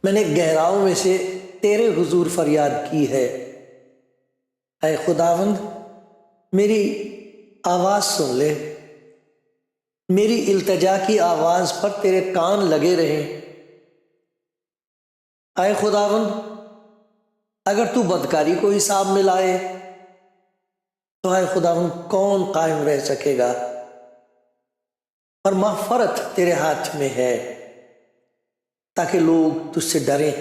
میں نے گہراؤں میں سے تیرے حضور فریاد کی ہے، اے خداوند میری آواز سن لے، میری التجا کی آواز پر تیرے کان لگے رہیں۔ اے خداوند اگر تو بدکاری کو حساب میں لائے تو اے خداوند کون قائم رہ سکے گا؟ اور مغفرت تیرے ہاتھ میں ہے تاکہ لوگ تجھ سے ڈریں۔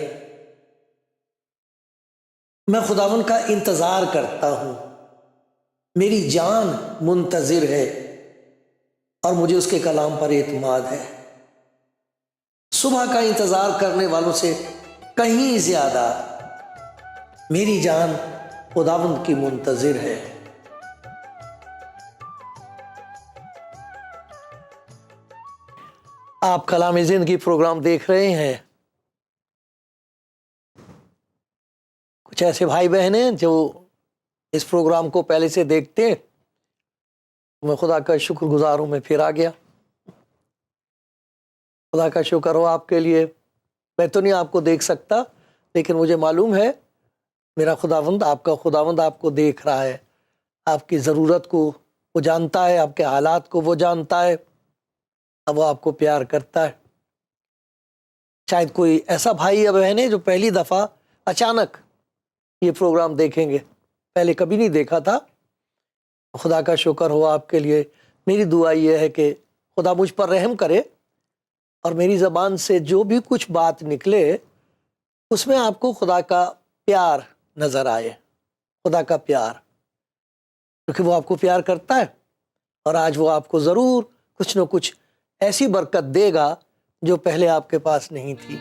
میں خداوند کا انتظار کرتا ہوں، میری جان منتظر ہے اور مجھے اس کے کلام پر اعتماد ہے۔ صبح کا انتظار کرنے والوں سے کہیں زیادہ میری جان خداوند کی منتظر ہے۔ آپ کلام زندگی پروگرام دیکھ رہے ہیں۔ کچھ ایسے بھائی بہن ہیں جو اس پروگرام کو پہلے سے دیکھتے ہیں، میں خدا کا شکر گزار ہوں، میں پھر آ گیا۔ خدا کا شکر ہو آپ کے لیے۔ میں تو نہیں آپ کو دیکھ سکتا، لیکن مجھے معلوم ہے میرا خداوند، آپ کا خداوند آپ کو دیکھ رہا ہے، آپ کی ضرورت کو وہ جانتا ہے، آپ کے حالات کو وہ جانتا ہے، اب وہ آپ کو پیار کرتا ہے۔ شاید کوئی ایسا بھائی یا بہن ہے جو پہلی دفعہ اچانک یہ پروگرام دیکھیں گے، پہلے کبھی نہیں دیکھا تھا۔ خدا کا شکر ہو آپ کے لیے۔ میری دعا یہ ہے کہ خدا مجھ پر رحم کرے اور میری زبان سے جو بھی کچھ بات نکلے اس میں آپ کو خدا کا پیار نظر آئے، خدا کا پیار، کیونکہ وہ آپ کو پیار کرتا ہے اور آج وہ آپ کو ضرور کچھ نہ کچھ ایسی برکت دے گا جو پہلے آپ کے پاس نہیں تھی۔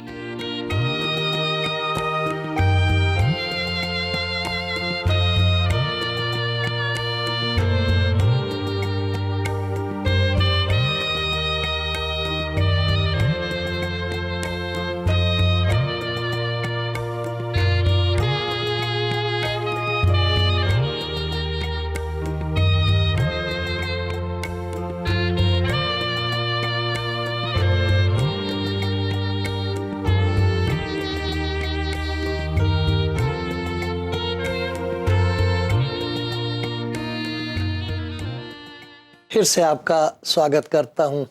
پھر سے آپ کا سواگت کرتا ہوں۔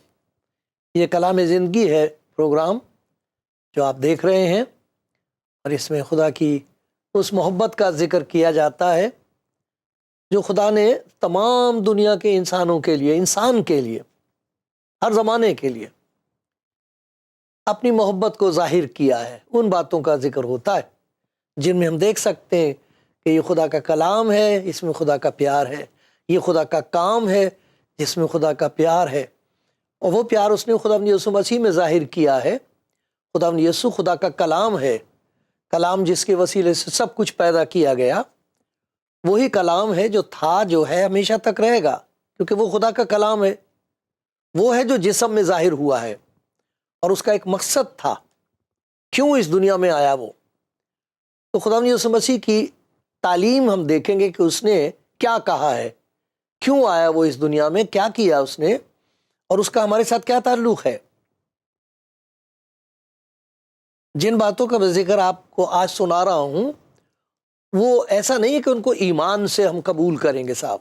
یہ کلام زندگی ہے پروگرام جو آپ دیکھ رہے ہیں، اور اس میں خدا کی اس محبت کا ذکر کیا جاتا ہے جو خدا نے تمام دنیا کے انسانوں کے لیے، انسان کے لیے، ہر زمانے کے لیے اپنی محبت کو ظاہر کیا ہے۔ ان باتوں کا ذکر ہوتا ہے جن میں ہم دیکھ سکتے ہیں کہ یہ خدا کا کلام ہے، اس میں خدا کا پیار ہے، یہ خدا کا کام ہے جس میں خدا کا پیار ہے، اور وہ پیار اس نے خداوند یسوع مسیح میں ظاہر کیا ہے۔ خداوند یسوع خدا کا کلام ہے، کلام جس کے وسیلے سے سب کچھ پیدا کیا گیا، وہی کلام ہے جو تھا، جو ہے، ہمیشہ تک رہے گا، کیونکہ وہ خدا کا کلام ہے۔ وہ ہے جو جسم میں ظاہر ہوا ہے، اور اس کا ایک مقصد تھا، کیوں اس دنیا میں آیا وہ۔ تو خداوند یسوع مسیح کی تعلیم ہم دیکھیں گے کہ اس نے کیا کہا ہے، کیوں آیا وہ اس دنیا میں، کیا کیا اس نے، اور اس کا ہمارے ساتھ کیا تعلق ہے۔ جن باتوں کا میں ذکر آپ کو آج سنا رہا ہوں وہ ایسا نہیں ہے کہ ان کو ایمان سے ہم قبول کریں گے صاحب،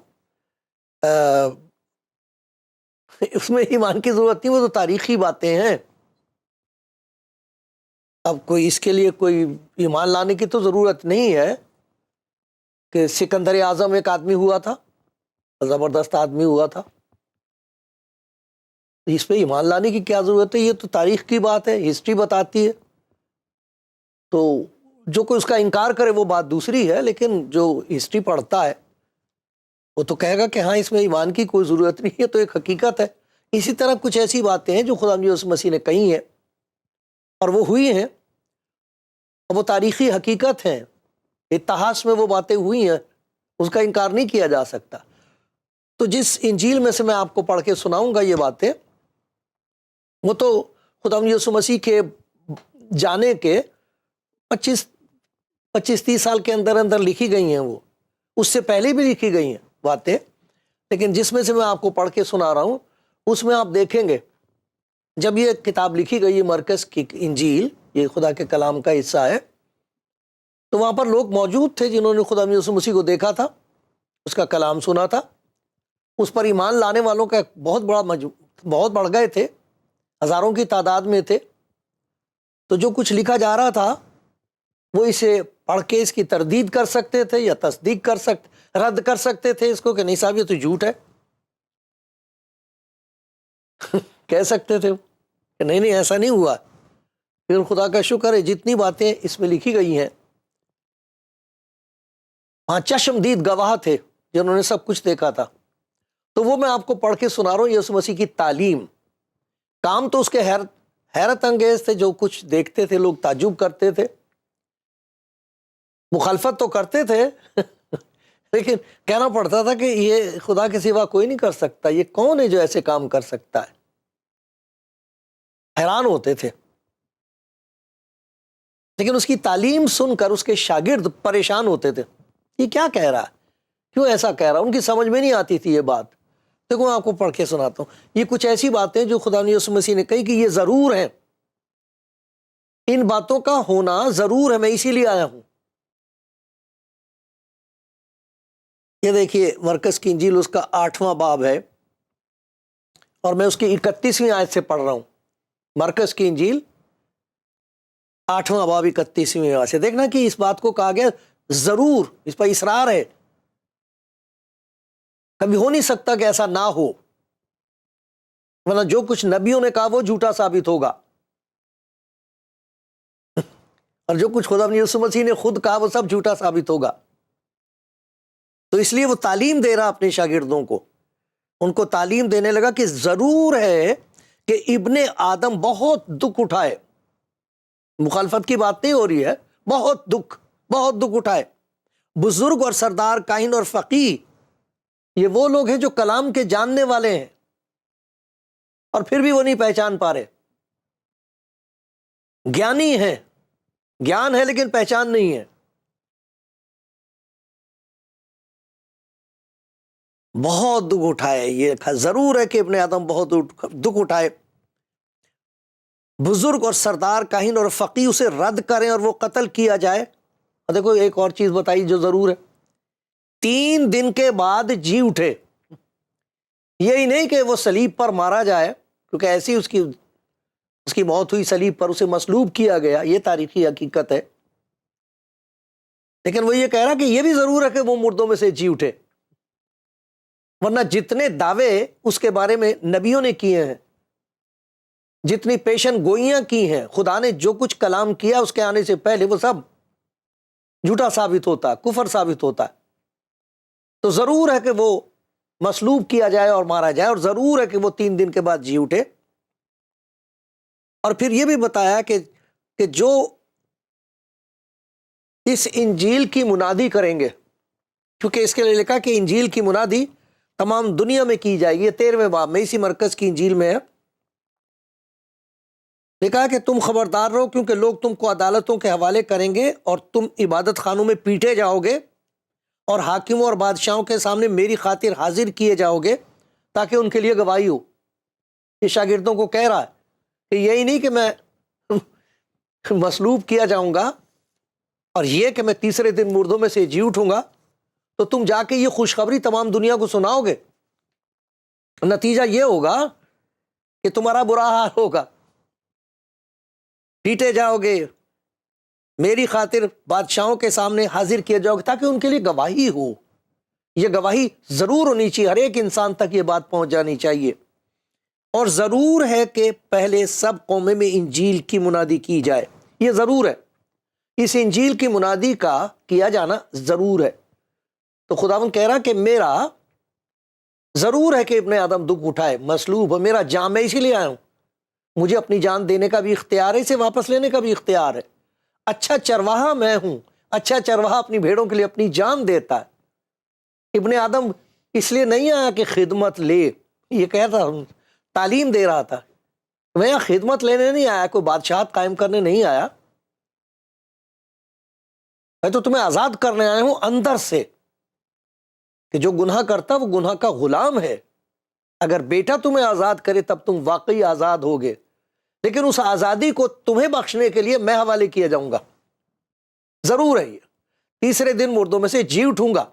اس میں ایمان کی ضرورت نہیں، وہ تو تاریخی باتیں ہیں۔ اب کوئی اس کے لیے کوئی ایمان لانے کی تو ضرورت نہیں ہے کہ سکندر اعظم ایک آدمی ہوا تھا، زبردست آدمی ہوا تھا، اس پہ ایمان لانے کی کیا ضرورت ہے؟ یہ تو تاریخ کی بات ہے، ہسٹری بتاتی ہے۔ تو جو کوئی اس کا انکار کرے وہ بات دوسری ہے، لیکن جو ہسٹری پڑھتا ہے وہ تو کہے گا کہ ہاں اس میں ایمان کی کوئی ضرورت نہیں ہے، تو ایک حقیقت ہے۔ اسی طرح کچھ ایسی باتیں ہیں جو خدا یسوع مسیح نے کہی ہیں اور وہ ہوئی ہیں، اور وہ تاریخی حقیقت ہیں، اتہاس میں وہ باتیں ہوئی ہیں، اس کا انکار نہیں کیا جا سکتا۔ تو جس انجیل میں سے میں آپ کو پڑھ کے سناؤں گا یہ باتیں، وہ تو خدا یسوع مسیح کے جانے کے 25-30 سال کے اندر اندر لکھی گئی ہیں، وہ اس سے پہلے بھی لکھی گئی ہیں باتیں، لیکن جس میں سے میں آپ کو پڑھ کے سنا رہا ہوں اس میں آپ دیکھیں گے جب یہ کتاب لکھی گئی، مرکز کی انجیل، یہ خدا کے کلام کا حصہ ہے، تو وہاں پر لوگ موجود تھے جنہوں نے خدا یسوع مسیح کو دیکھا تھا، اس کا کلام سنا تھا، اس پر ایمان لانے والوں کا ایک بہت بڑھ گئے تھے، ہزاروں کی تعداد میں تھے۔ تو جو کچھ لکھا جا رہا تھا وہ اسے پڑھ کے اس کی تردید کر سکتے تھے یا تصدیق رد کر سکتے تھے اس کو کہ نہیں صاحب یہ تو جھوٹ ہے کہہ سکتے تھے کہ نہیں ایسا نہیں ہوا۔ پھر خدا کا شکر ہے جتنی باتیں اس میں لکھی گئی ہیں، وہاں چشمدید گواہ تھے جنہوں نے سب کچھ دیکھا تھا۔ تو وہ میں آپ کو پڑھ کے سنا رہا ہوں، یسوع مسیح کی تعلیم، کام تو اس کے حیرت انگیز تھے، جو کچھ دیکھتے تھے لوگ تعجب کرتے تھے، مخالفت تو کرتے تھے لیکن کہنا پڑتا تھا کہ یہ خدا کے سوا کوئی نہیں کر سکتا، یہ کون ہے جو ایسے کام کر سکتا ہے، حیران ہوتے تھے۔ لیکن اس کی تعلیم سن کر اس کے شاگرد پریشان ہوتے تھے، یہ کیا کہہ رہا ہے، کیوں ایسا کہہ رہا ہے، ان کی سمجھ میں نہیں آتی تھی یہ بات۔ دیکھو میں آپ کو پڑھ کے سناتا ہوں، یہ کچھ ایسی باتیں جو خدا یسوع مسیح نے کہی کہ یہ ضرور ہے، ان باتوں کا ہونا ضرور ہے، میں اسی لیے آیا ہوں۔ یہ دیکھیے مرکز کی انجیل اس کا 8واں باب ہے اور میں اس کی 31ویں آیت سے پڑھ رہا ہوں۔ مرکز کی انجیل 8واں باب 31ویں آیت سے دیکھنا کہ اس بات کو کہا گیا ضرور، اس پر اصرار ہے، کبھی ہو نہیں سکتا کہ ایسا نہ ہو، ورنہ جو کچھ نبیوں نے کہا وہ جھوٹا ثابت ہوگا، اور جو کچھ خدا یسوع مسیح نے خود کہا وہ سب جھوٹا ثابت ہوگا۔ تو اس لیے وہ تعلیم دے رہا اپنے شاگردوں کو، ان کو تعلیم دینے لگا کہ ضرور ہے کہ ابن آدم بہت دکھ اٹھائے، مخالفت کی بات نہیں ہو رہی ہے، بہت دکھ اٹھائے، بزرگ اور سردار کاہن اور فقیہ، یہ وہ لوگ ہیں جو کلام کے جاننے والے ہیں اور پھر بھی وہ نہیں پہچان پا رہے، گیانی ہیں، گیان ہے لیکن پہچان نہیں ہے، بہت دکھ اٹھائے، یہ ضرور ہے کہ ابن آدم بہت دکھ اٹھائے، بزرگ اور سردار کاہن اور فقیہ اسے رد کریں اور وہ قتل کیا جائے۔ اور دیکھو ایک اور چیز بتائی جو ضرور ہے، 3 دن کے بعد جی اٹھے، یہی نہیں کہ وہ صلیب پر مارا جائے، کیونکہ ایسی اس کی موت ہوئی صلیب پر، اسے مصلوب کیا گیا، یہ تاریخی حقیقت ہے، لیکن وہ یہ کہہ رہا کہ یہ بھی ضرور ہے کہ وہ مردوں میں سے جی اٹھے، ورنہ جتنے دعوے اس کے بارے میں نبیوں نے کیے ہیں، جتنی پیشن گوئیاں کی ہیں، خدا نے جو کچھ کلام کیا اس کے آنے سے پہلے، وہ سب جھوٹا ثابت ہوتا، کفر ثابت ہوتا ہے۔ تو ضرور ہے کہ وہ مصلوب کیا جائے اور مارا جائے، اور ضرور ہے کہ وہ 3 دن کے بعد جی اٹھے۔ اور پھر یہ بھی بتایا کہ جو اس انجیل کی منادی کریں گے، کیونکہ اس کے لیے لکھا کہ انجیل کی منادی تمام دنیا میں کی جائے گی، یہ 13ویں باب میں اسی مرکز کی انجیل میں ہے، لکھا کہ تم خبردار رہو کیونکہ لوگ تم کو عدالتوں کے حوالے کریں گے اور تم عبادت خانوں میں پیٹے جاؤ گے اور حاکموں اور بادشاہوں کے سامنے میری خاطر حاضر کیے جاؤ گے تاکہ ان کے لیے گواہی ہو۔ یہ شاگردوں کو کہہ رہا ہے کہ یہی نہیں کہ میں مصلوب کیا جاؤں گا اور یہ کہ میں تیسرے دن مردوں میں سے جی اٹھوں گا، تو تم جا کے یہ خوشخبری تمام دنیا کو سناؤ گے، نتیجہ یہ ہوگا کہ تمہارا برا حال ہوگا، پیٹے جاؤ گے، میری خاطر بادشاہوں کے سامنے حاضر کیے جاؤ گے تاکہ ان کے لیے گواہی ہو۔ یہ گواہی ضرور ہونی چاہیے، ہر ایک انسان تک یہ بات پہنچ جانی چاہیے، اور ضرور ہے کہ پہلے سب قوموں میں انجیل کی منادی کی جائے، یہ ضرور ہے، اس انجیل کی منادی کا کیا جانا ضرور ہے۔ تو خداوند کہہ رہا کہ میرا ضرور ہے کہ ابن آدم دکھ اٹھائے، مصلوب ہے، میرا جان، میں اسی لیے آیا ہوں، مجھے اپنی جان دینے کا بھی اختیار ہے، اسے واپس لینے کا بھی اختیار ہے۔ اچھا چرواہا میں ہوں، اچھا چرواہا اپنی بھیڑوں کے لیے اپنی جان دیتا ہے۔ ابن آدم اس لیے نہیں آیا کہ خدمت لے، یہ کہتا ہوں تعلیم دے رہا تھا، میں یہاں خدمت لینے نہیں آیا، کوئی بادشاہت قائم کرنے نہیں آیا، میں تو تمہیں آزاد کرنے آیا ہوں اندر سے، کہ جو گناہ کرتا وہ گناہ کا غلام ہے۔ اگر بیٹا تمہیں آزاد کرے تب تم واقعی آزاد ہوگے، لیکن اس آزادی کو تمہیں بخشنے کے لیے میں حوالے کیا جاؤں گا، ضرور ہے یہ، تیسرے دن مردوں میں سے جی اٹھوں گا،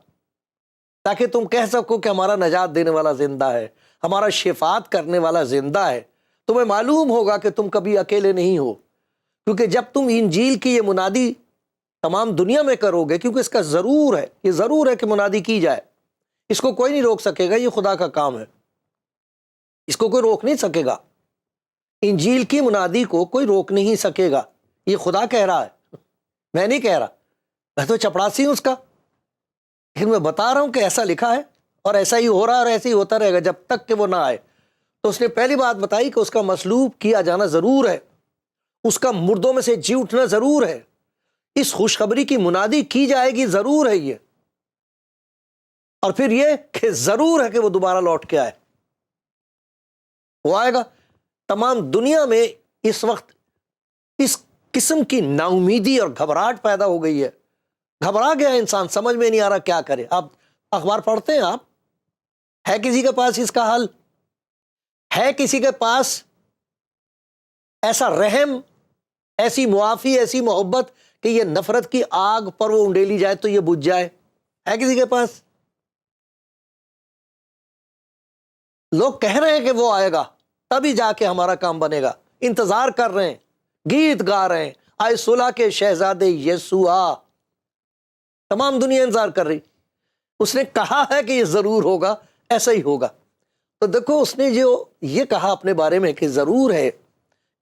تاکہ تم کہہ سکو کہ ہمارا نجات دینے والا زندہ ہے، ہمارا شفاعت کرنے والا زندہ ہے۔ تمہیں معلوم ہوگا کہ تم کبھی اکیلے نہیں ہو، کیونکہ جب تم انجیل کی یہ منادی تمام دنیا میں کرو گے، کیونکہ اس کا ضرور ہے، یہ ضرور ہے کہ منادی کی جائے، اس کو کوئی نہیں روک سکے گا، یہ خدا کا کام ہے، اس کو کوئی روک نہیں سکے گا، انجیل کی منادی کو کوئی روک نہیں سکے گا، یہ خدا کہہ رہا ہے، میں نہیں کہہ رہا، میں تو چپڑاسی ہوں اس کا، لیکن میں بتا رہا ہوں کہ ایسا لکھا ہے اور ایسا ہی ہو رہا ہے اور ایسا ہی ہوتا رہے گا جب تک کہ وہ نہ آئے۔ تو اس نے پہلی بات بتائی کہ اس کا مصلوب کیا جانا ضرور ہے، اس کا مردوں میں سے جی اٹھنا ضرور ہے، اس خوشخبری کی منادی کی جائے گی، ضرور ہے یہ، اور پھر یہ کہ ضرور ہے کہ وہ دوبارہ لوٹ کے آئے، وہ آئے گا۔ تمام دنیا میں اس وقت اس قسم کی نا امیدی اور گھبراہٹ پیدا ہو گئی ہے، گھبرا گیا انسان، سمجھ میں نہیں آ رہا کیا کرے۔ آپ اخبار پڑھتے ہیں، آپ ہے کسی کے پاس اس کا حل؟ ہے کسی کے پاس ایسا رحم، ایسی معافی، ایسی محبت کہ یہ نفرت کی آگ پر وہ انڈیلی جائے تو یہ بجھ جائے؟ ہے کسی کے پاس؟ لوگ کہہ رہے ہیں کہ وہ آئے گا تبھی جا کے ہمارا کام بنے گا، انتظار کر رہے ہیں، گیت گا رہے ہیں، آئے صلح کے شہزادے یسوع آ، تمام دنیا انتظار کر رہی۔ اس نے کہا ہے کہ یہ ضرور ہوگا، ایسا ہی ہوگا۔ تو دیکھو اس نے جو یہ کہا اپنے بارے میں کہ ضرور ہے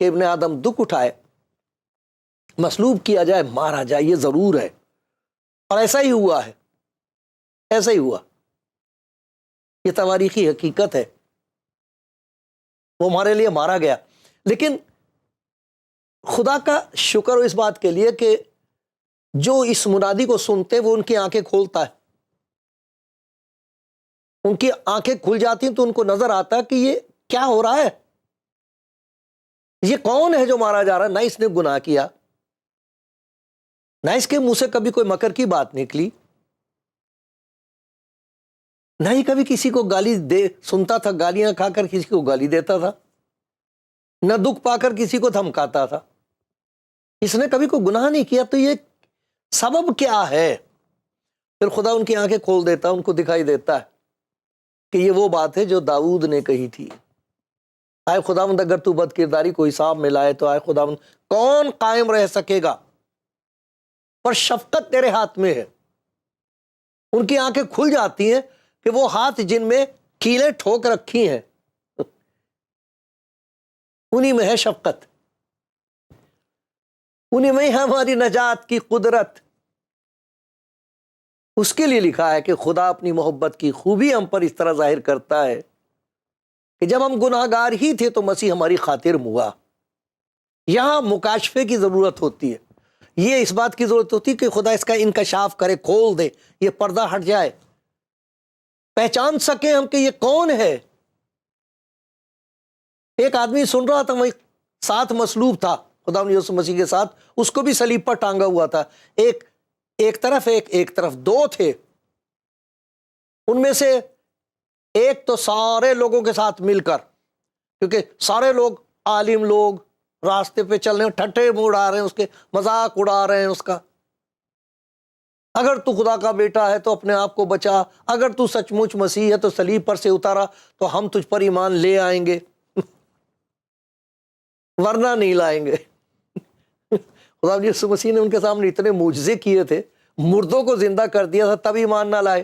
کہ ابن آدم دکھ اٹھائے، مصلوب کیا جائے، مارا جائے، یہ ضرور ہے، اور ایسا ہی ہوا ہے، ایسا ہی ہوا، یہ تواریخی حقیقت ہے، وہ ہمارے لیے مارا گیا۔ لیکن خدا کا شکر ہو اس بات کے لیے کہ جو اس منادی کو سنتے وہ ان کی آنکھیں کھولتا ہے، ان کی آنکھیں کھل جاتی ہیں تو ان کو نظر آتا ہے کہ یہ کیا ہو رہا ہے، یہ کون ہے جو مارا جا رہا ہے؟ نہ اس نے گناہ کیا، نہ اس کے منہ سے کبھی کوئی مکر کی بات نکلی، نہ ہی کبھی کسی کو گالی دے سنتا تھا، گالیاں کھا کر کسی کو گالی دیتا تھا، نہ دکھ پا کر کسی کو دھمکاتا تھا، اس نے کبھی کوئی گناہ نہیں کیا۔ تو یہ سبب کیا ہے؟ پھر خدا ان کی آنکھیں کھول دیتا، ان کو دکھائی دیتا ہے کہ یہ وہ بات ہے جو داؤد نے کہی تھی، آئے خداوند اگر تو بد کرداری کو حساب میں لائے تو آئے خداوند کون قائم رہ سکے گا، پر شفقت تیرے ہاتھ میں ہے۔ ان کی آنکھیں کھل جاتی ہیں کہ وہ ہاتھ جن میں کیلیں ٹھوک رکھی ہیں انہی میں ہے شفقت، انہی میں ہے ہماری نجات کی قدرت۔ اس کے لیے لکھا ہے کہ خدا اپنی محبت کی خوبی ہم پر اس طرح ظاہر کرتا ہے کہ جب ہم گناہ گار ہی تھے تو مسیح ہماری خاطر ہوا۔ یہاں مکاشفے کی ضرورت ہوتی ہے، یہ اس بات کی ضرورت ہوتی ہے کہ خدا اس کا انکشاف کرے، کھول دے، یہ پردہ ہٹ جائے، پہچان سکیں ہم کہ یہ کون ہے۔ ایک آدمی سن رہا تھا، وہی ساتھ مصلوب تھا خدا یسوع مسیح کے ساتھ، اس کو بھی صلیب پر ٹانگا ہوا تھا، ایک طرف دو تھے، ان میں سے ایک تو سارے لوگوں کے ساتھ مل کر، کیونکہ سارے لوگ عالم لوگ راستے پہ چل رہے ہیں، ٹھٹے اڑا رہے ہیں، اس کے مذاق اڑا رہے ہیں اس کا، اگر تو خدا کا بیٹا ہے تو اپنے آپ کو بچا، اگر تو سچ مچ مسیح ہے تو صلیب پر سے اتارا تو ہم تجھ پر ایمان لے آئیں گے ورنہ نہیں لائیں گے۔ خدا یسوع مسیح نے ان کے سامنے اتنے معجزے کیے تھے، مردوں کو زندہ کر دیا تھا، تب ایمان نہ لائے۔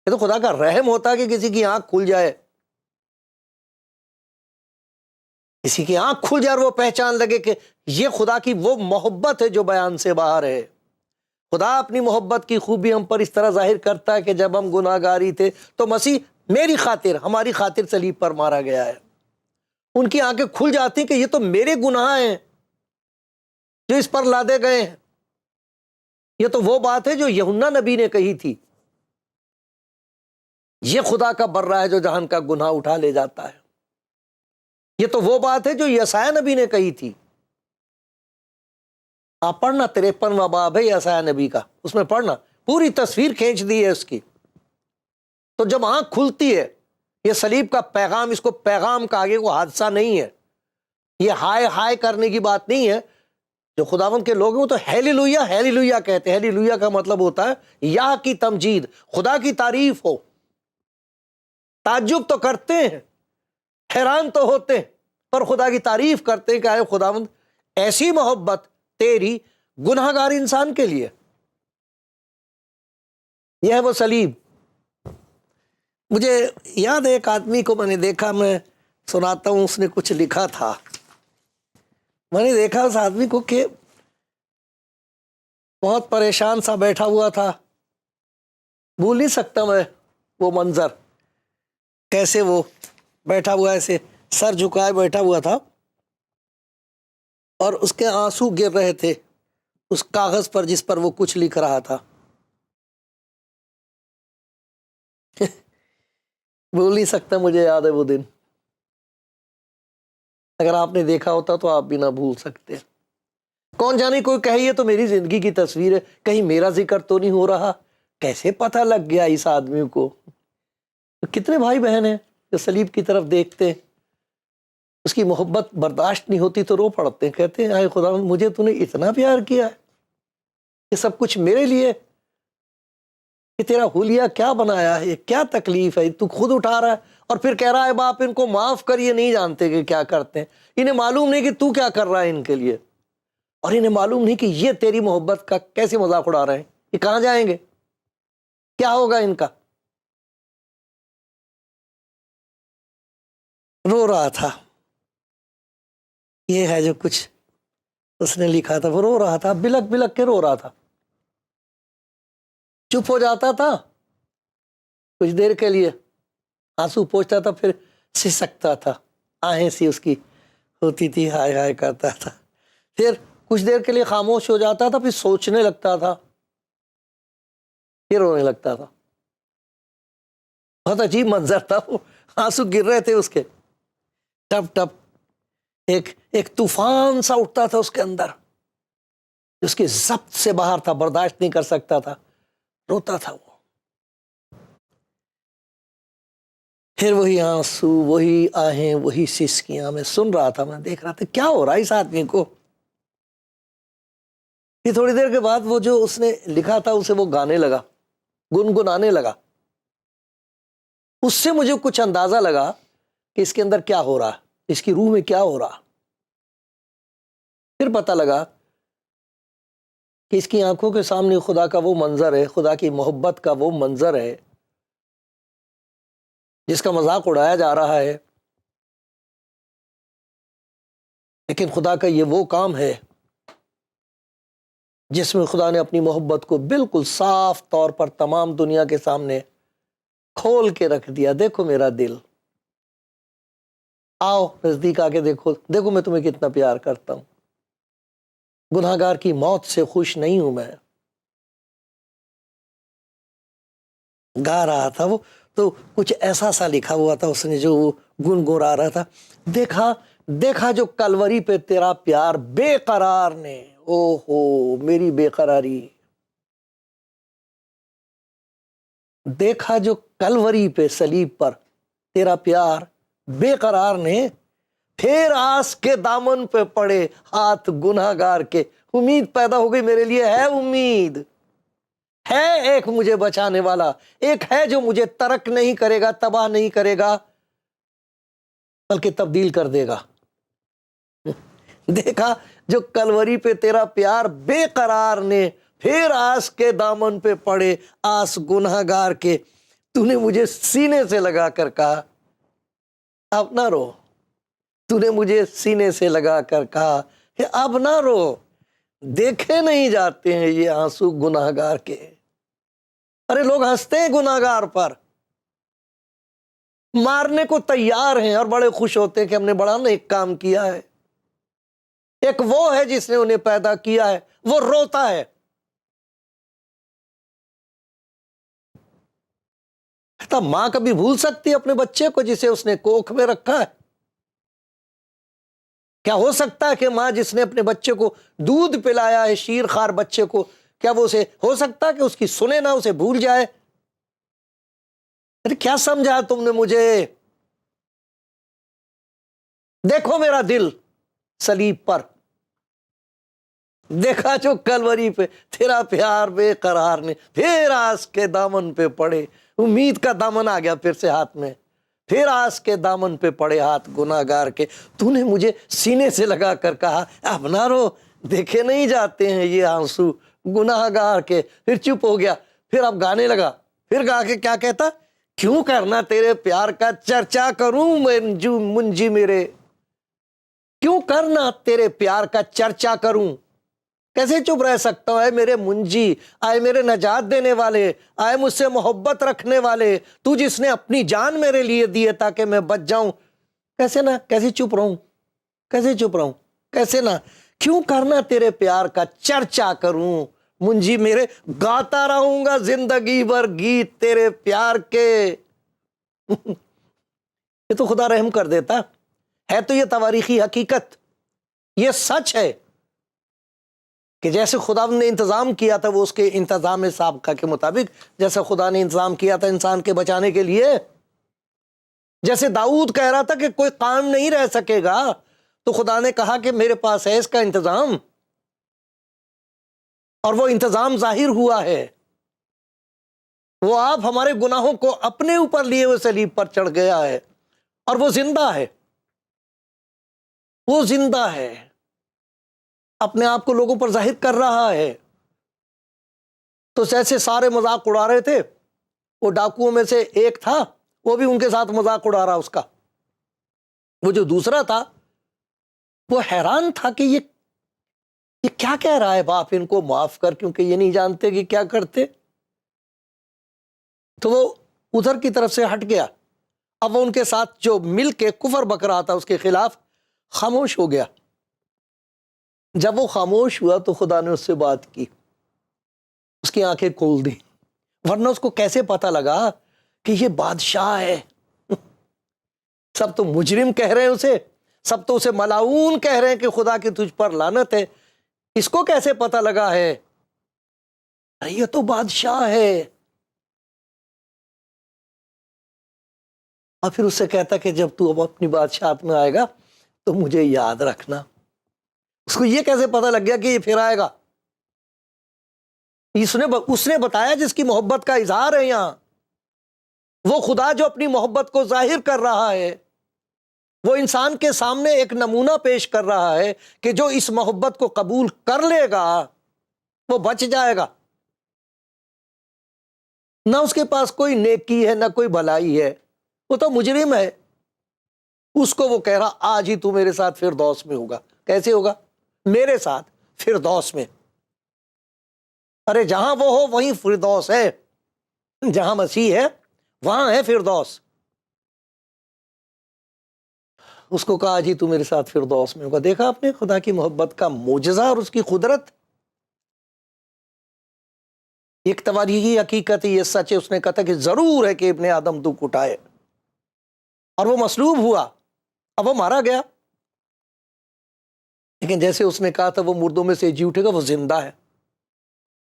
یہ تو خدا کا رحم ہوتا ہے کہ کسی کی آنکھ کھل جائے، کسی کی آنکھ کھل جائے اور وہ پہچان لگے کہ یہ خدا کی وہ محبت ہے جو بیان سے باہر ہے۔ خدا اپنی محبت کی خوبی ہم پر اس طرح ظاہر کرتا ہے کہ جب ہم گناہ گاری تھے تو مسیح میری خاطر، ہماری خاطر صلیب پر مارا گیا ہے۔ ان کی آنکھیں کھل جاتی کہ یہ تو میرے گناہ ہیں، جو اس پر لادے گئے ہیں۔ یہ تو وہ بات ہے جو یوحنا نبی نے کہی تھی، یہ خدا کا برہ ہے جو جہان کا گناہ اٹھا لے جاتا ہے۔ یہ تو وہ بات ہے جو یسایہ نبی نے کہی تھی۔ آپ پڑھنا 53واں باب ہے یسایہ نبی کا، اس میں پڑھنا، پوری تصویر کھینچ دی ہے اس کی۔ تو جب آنکھ کھلتی ہے، یہ صلیب کا پیغام، اس کو پیغام کا آگے کوئی حادثہ نہیں ہے، یہ ہائے ہائے کرنے کی بات نہیں ہے۔ جو خداوند کے لوگ ہیں وہ تو ہیلیلویا ہیلیلویا کہتے ہیں۔ ہیلیلویا کا مطلب ہوتا ہے یا کی تمجید، خدا کی تعریف ہو۔ تعجب تو کرتے ہیں، حیران تو ہوتے ہیں، پر خدا کی تعریف کرتے ہیں کہ اے خداوند، ایسی محبت تیری گناہ گار انسان کے لیے۔ یہ ہے وہ صلیب۔ مجھے یاد ہے ایک آدمی کو میں نے دیکھا، میں سناتا ہوں، اس نے کچھ لکھا تھا۔ میں نے دیکھا اس آدمی کو کہ بہت پریشان سا بیٹھا ہوا تھا۔ بھول نہیں سکتا میں وہ منظر، کیسے وہ بیٹھا ہوا ایسے سر جھکائے بیٹھا ہوا تھا، اور اس کے آنسو گر رہے تھے اس کاغذ پر جس پر وہ کچھ لکھ رہا تھا۔ بھول نہیں سکتا، مجھے یاد ہے وہ دن۔ اگر آپ نے دیکھا ہوتا تو آپ بھی نہ بھول سکتے۔ کون جانے کوئی کہے یہ تو میری زندگی کی تصویر ہے، کہیں میرا ذکر تو نہیں ہو رہا۔ کیسے پتہ لگ گیا اس آدمی کو؟ کتنے بھائی بہن ہیں جو صلیب کی طرف دیکھتے ہیں، اس کی محبت برداشت نہیں ہوتی تو رو پڑتے ہیں، کہتے ہیں اے خدا مجھے تو نے اتنا پیار کیا ہے، یہ سب کچھ میرے لیے، کہ تیرا حلیہ کیا بنایا ہے، کیا تکلیف ہے، تو خود اٹھا رہا ہے اور پھر کہہ رہا ہے باپ ان کو معاف کر۔ یہ نہیں جانتے کہ کیا کرتے ہیں، انہیں معلوم نہیں کہ تو کیا کر رہا ہے ان کے لیے، اور انہیں معلوم نہیں کہ یہ تیری محبت کا کیسے مذاق اڑا رہے ہیں، یہ کہاں جائیں گے، کیا ہوگا ان کا۔ رو رہا تھا۔ یہ ہے جو کچھ اس نے لکھا تھا، وہ رو رہا تھا، بلک بلک کے رو رہا تھا، چپ ہو جاتا تھا کچھ دیر کے لیے، آنسو پوچھتا تھا، پھر سسکتا تھا، آہیں سی اس کی ہوتی تھی، ہائے ہائے کرتا تھا، پھر کچھ دیر کے لیے خاموش ہو جاتا تھا، پھر سوچنے لگتا تھا، پھر رونے لگتا تھا۔ بہت عجیب منظر تھا، وہ آنسو گر رہے تھے اس کے، ٹپ ٹپ، ایک طوفان سا اٹھتا تھا اس کے اندر، اس کی ضبط سے باہر تھا، برداشت نہیں کر سکتا تھا، روتا تھا وہ۔ پھر وہی آنسو، وہی آہیں، وہی سسکیاں، میں سن رہا تھا، میں دیکھ رہا تھا کیا ہو رہا ہے اس آدمی کو۔ پھر تھوڑی دیر کے بعد وہ جو اس نے لکھا تھا اسے وہ گانے لگا، گنگنانے لگا۔ اس سے مجھے کچھ اندازہ لگا کہ اس کے اندر کیا ہو رہا، اس کی روح میں کیا ہو رہا۔ پھر پتہ لگا کہ اس کی آنکھوں کے سامنے خدا کا وہ منظر ہے، خدا کی محبت کا وہ منظر ہے جس کا مذاق اڑایا جا رہا ہے، لیکن خدا کا یہ وہ کام ہے جس میں خدا نے اپنی محبت کو بالکل صاف طور پر تمام دنیا کے سامنے کھول کے رکھ دیا۔ دیکھو میرا دل، آؤ نزدیک آ کے دیکھو، دیکھو میں تمہیں کتنا پیار کرتا ہوں، گناہ گار کی موت سے خوش نہیں ہوں میں۔ گا رہا تھا وہ تو کچھ ایسا سا لکھا ہوا تھا اس نے جو وہ گنگنا رہا تھا، دیکھا دیکھا جو کلوری پہ تیرا پیار بے قرار نے، او ہو میری بے قراری، دیکھا جو کلوری پہ صلیب پر تیرا پیار بے قرار نے، پھر آس کے دامن پہ پڑے ہاتھ گناہ گار کے۔ امید پیدا ہو گئی میرے لیے، ہے امید، ہے ایک مجھے بچانے والا، ایک ہے جو مجھے ترک نہیں کرے گا، تباہ نہیں کرے گا، بلکہ تبدیل کر دے گا۔ دیکھا جو کلوری پہ تیرا پیار بے قرار نے، پھر آس کے دامن پہ پڑے آس گناہ گار کے، تو نے مجھے سینے سے لگا کر کہا اب نہ رو، تو نے مجھے سینے سے لگا کر کہا کہ اب نہ رو، دیکھے نہیں جاتے ہیں یہ آنسو گناہ گار کے۔ ارے لوگ ہنستے ہیں گناہ گار پر، مارنے کو تیار ہیں، اور بڑے خوش ہوتے ہیں کہ ہم نے بڑا نیک کام کیا ہے۔ ایک وہ ہے جس نے انہیں پیدا کیا ہے، وہ روتا ہے، کہتا ماں کبھی بھول سکتی ہے اپنے بچے کو جسے اس نے کوکھ میں رکھا ہے؟ کیا ہو سکتا ہے کہ ماں جس نے اپنے بچے کو دودھ پلایا ہے، شیر خوار بچے کو، کیا وہ اسے ہو سکتا ہے کہ اس کی سنے نہ، اسے بھول جائے؟ ارے کیا سمجھا تم نے مجھے؟ دیکھو میرا دل صلیب پر، دیکھا جو کلوری پہ تیرا پیار بے قرار نے پھر آس کے دامن پہ پڑے، امید کا دامن آ گیا پھر سے ہاتھ میں، پھر آس کے دامن پہ پڑے ہاتھ گناہ گار کے، تو نے مجھے سینے سے لگا کر کہا اب نہ رو، دیکھے نہیں جاتے ہیں یہ آنسو گناہ گار کے۔ پھر چپ ہو گیا، پھر اب گانے لگا، پھر گا کے کیا کہتا؟ کیوں کرنا تیرے پیار کا چرچا کروں منجی میرے، کیوں کرنا تیرے پیار کا چرچا کروں؟ کیسے چپ رہ سکتا ہوں؟ اے میرے منجی، آئے میرے نجات دینے والے، آئے مجھ سے محبت رکھنے والے، تو جس نے اپنی جان میرے لیے دی ہے تاکہ میں بچ جاؤں، کیسے نہ، کیسے چپ رہوں، کیسے چپ رہوں، کیسے نہ، کیوں کرنا تیرے پیار کا چرچا کروں منجی میرے، گاتا رہوں گا زندگی بھر گیت تیرے پیار کے۔ یہ تو خدا رحم کر دیتا ہے، تو یہ تواریخی حقیقت، یہ سچ ہے کہ جیسے خدا نے انتظام کیا تھا، وہ اس کے انتظام سابقہ کے مطابق، جیسے خدا نے انتظام کیا تھا انسان کے بچانے کے لیے، جیسے داؤد کہہ رہا تھا کہ کوئی قائم نہیں رہ سکے گا، تو خدا نے کہا کہ میرے پاس ہے اس کا انتظام، اور وہ انتظام ظاہر ہوا ہے۔ وہ آپ ہمارے گناہوں کو اپنے اوپر لیے ہوئے صلیب پر چڑھ گیا ہے، اور وہ زندہ ہے، وہ زندہ ہے، اپنے آپ کو لوگوں پر ظاہر کر رہا ہے۔ تو جیسے سارے مذاق اڑا رہے تھے، وہ ڈاکوؤں میں سے ایک تھا، وہ بھی ان کے ساتھ مذاق اڑا رہا اس کا، وہ جو دوسرا تھا وہ حیران تھا کہ یہ کیا کہہ رہا ہے، باپ ان کو معاف کر، کیونکہ یہ نہیں جانتے کہ کیا کرتے۔ تو وہ ادھر کی طرف سے ہٹ گیا، اب وہ ان کے ساتھ جو مل کے کفر بک رہا تھا اس کے خلاف خاموش ہو گیا۔ جب وہ خاموش ہوا تو خدا نے اس سے بات کی، اس کی آنکھیں کھول دی، ورنہ اس کو کیسے پتا لگا کہ یہ بادشاہ ہے؟ سب تو مجرم کہہ رہے ہیں اسے، سب تو اسے ملاعون کہہ رہے ہیں کہ خدا کی تجھ پر لعنت ہے، اس کو کیسے پتا لگا ہے یہ تو بادشاہ ہے؟ اور پھر اس سے کہتا کہ جب تو اب اپنی بادشاہت میں آئے گا تو مجھے یاد رکھنا۔ اس کو یہ کیسے پتا لگ گیا کہ یہ پھر آئے گا؟ اس نے بتایا جس کی محبت کا اظہار ہے یہاں، وہ خدا جو اپنی محبت کو ظاہر کر رہا ہے، وہ انسان کے سامنے ایک نمونہ پیش کر رہا ہے کہ جو اس محبت کو قبول کر لے گا وہ بچ جائے گا، نہ اس کے پاس کوئی نیکی ہے نہ کوئی بھلائی ہے، وہ تو مجرم ہے۔ اس کو وہ کہہ رہا آج ہی تو میرے ساتھ فردوس میں ہوگا۔ کیسے ہوگا؟ میرے ساتھ فردوس میں۔ ارے جہاں وہ ہو وہیں فردوس ہے، جہاں مسیح ہے وہاں ہے فردوس۔ اس کو کہا جی تو میرے ساتھ فردوس میں ہوگا۔ دیکھا آپ نے خدا کی محبت کا معجزہ اور اس کی قدرت؟ ایک تواریخی حقیقت ہے، یہ سچ ہے۔ اس نے کہا تھا کہ ضرور ہے کہ ابن آدم دکھ اٹھائے، اور وہ مصلوب ہوا، اب وہ مارا گیا، لیکن جیسے اس نے کہا تھا وہ مردوں میں سے جی اٹھے گا، وہ زندہ ہے،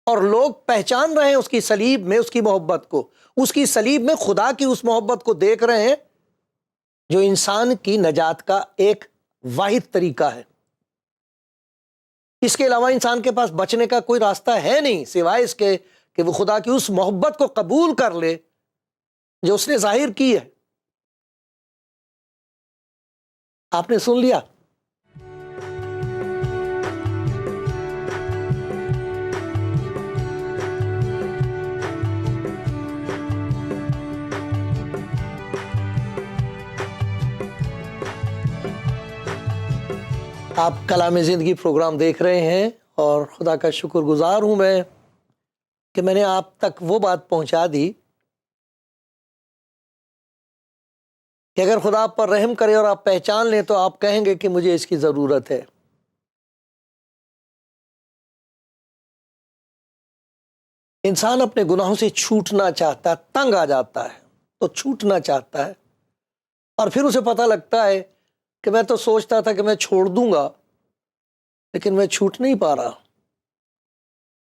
اور لوگ پہچان رہے ہیں اس کی صلیب میں اس کی محبت کو، اس کی صلیب میں خدا کی اس محبت کو دیکھ رہے ہیں جو انسان کی نجات کا ایک واحد طریقہ ہے۔ اس کے علاوہ انسان کے پاس بچنے کا کوئی راستہ ہے نہیں سوائے اس کے کہ وہ خدا کی اس محبت کو قبول کر لے جو اس نے ظاہر کی ہے۔ آپ نے سن لیا؟ آپ کلام زندگی پروگرام دیکھ رہے ہیں، اور خدا کا شکر گزار ہوں میں کہ میں نے آپ تک وہ بات پہنچا دی کہ اگر خدا آپ پر رحم کرے اور آپ پہچان لیں تو آپ کہیں گے کہ مجھے اس کی ضرورت ہے۔ انسان اپنے گناہوں سے چھوٹنا چاہتا ہے، تنگ آ جاتا ہے تو چھوٹنا چاہتا ہے، اور پھر اسے پتہ لگتا ہے کہ میں تو سوچتا تھا کہ میں چھوڑ دوں گا، لیکن میں چھوٹ نہیں پا رہا۔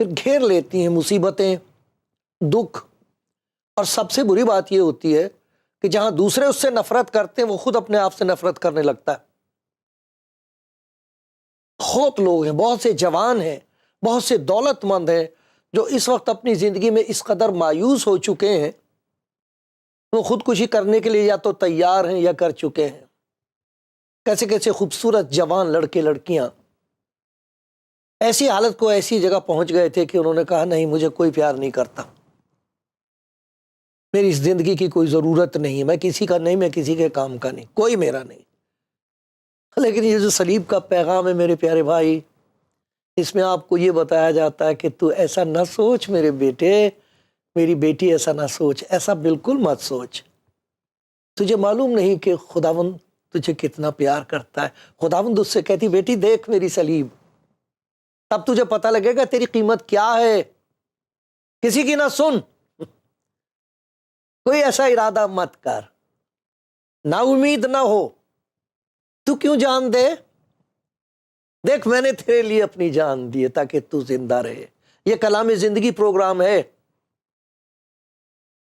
پھر گھیر لیتی ہیں مصیبتیں، دکھ، اور سب سے بری بات یہ ہوتی ہے کہ جہاں دوسرے اس سے نفرت کرتے ہیں وہ خود اپنے آپ سے نفرت کرنے لگتا ہے۔ بہت لوگ ہیں، بہت سے جوان ہیں، بہت سے دولت مند ہیں جو اس وقت اپنی زندگی میں اس قدر مایوس ہو چکے ہیں، وہ خودکشی کرنے کے لیے یا تو تیار ہیں یا کر چکے ہیں۔ کیسے کیسے خوبصورت جوان لڑکے لڑکیاں ایسی حالت کو ایسی جگہ پہنچ گئے تھے کہ انہوں نے کہا نہیں، مجھے کوئی پیار نہیں کرتا، میری اس زندگی کی کوئی ضرورت نہیں، میں کسی کا نہیں، میں کسی کے کام کا نہیں، کوئی میرا نہیں۔ لیکن یہ جو صلیب کا پیغام ہے میرے پیارے بھائی، اس میں آپ کو یہ بتایا جاتا ہے کہ تو ایسا نہ سوچ میرے بیٹے، میری بیٹی، ایسا نہ سوچ، ایسا بالکل مت سوچ۔ تجھے معلوم نہیں کہ خداوند تجھے کتنا پیار کرتا ہے۔ خداوند اس سے کہتی بیٹی دیکھ میری صلیب، تب تجھے پتہ لگے گا تیری قیمت کیا ہے۔ کسی کی نہ سن، کوئی ایسا ارادہ مت کر، نا امید نہ ہو۔ تو کیوں جان دے؟ دیکھ میں نے تیرے لیے اپنی جان دی ہے تاکہ تو زندہ رہے۔ یہ کلام زندگی پروگرام ہے۔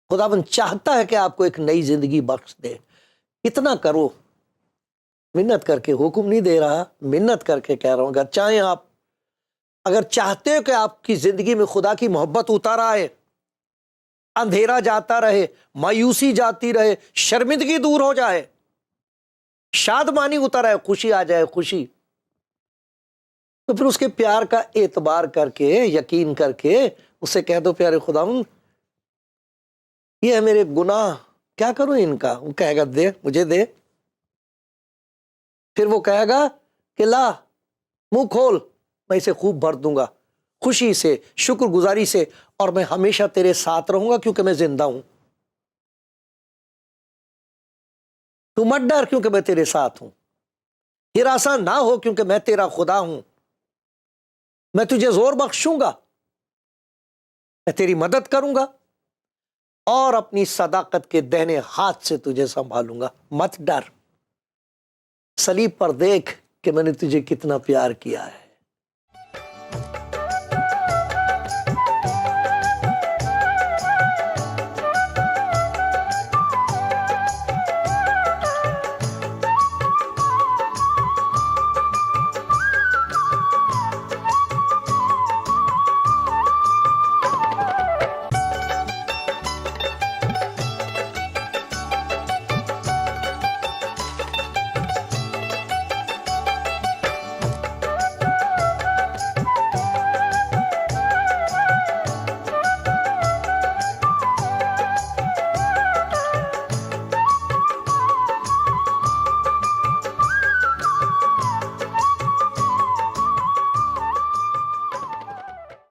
خداوند چاہتا ہے کہ آپ کو ایک نئی زندگی بخش دے۔ اتنا کرو، منت کر کے، حکم نہیں دے رہا، منت کر کے کہہ رہا ہوں، چاہیں آپ اگر چاہتے ہو کہ آپ کی زندگی میں خدا کی محبت اتار آئے، اندھیرا جاتا رہے، مایوسی جاتی رہے، شرمندگی دور ہو جائے، شادمانی اتر آئے، خوشی آ جائے، خوشی، تو پھر اس کے پیار کا اعتبار کر کے، یقین کر کے اسے کہہ دو پیارے خداوند یہ ہے میرے گناہ، کیا کروں ان کا؟ وہ کہے گا دے، مجھے دے۔ پھر وہ کہے گا کہ لا، منہ کھول، میں اسے خوب بھر دوں گا، خوشی سے، شکر گزاری سے، اور میں ہمیشہ تیرے ساتھ رہوں گا کیونکہ میں زندہ ہوں۔ تو مت ڈر کیونکہ میں تیرے ساتھ ہوں، ہراساں نہ ہو کیونکہ میں تیرا خدا ہوں، میں تجھے زور بخشوں گا، میں تیری مدد کروں گا، اور اپنی صداقت کے دہنے ہاتھ سے تجھے سنبھالوں گا۔ مت ڈر، صلیب پر دیکھ کہ میں نے تجھے کتنا پیار کیا ہے۔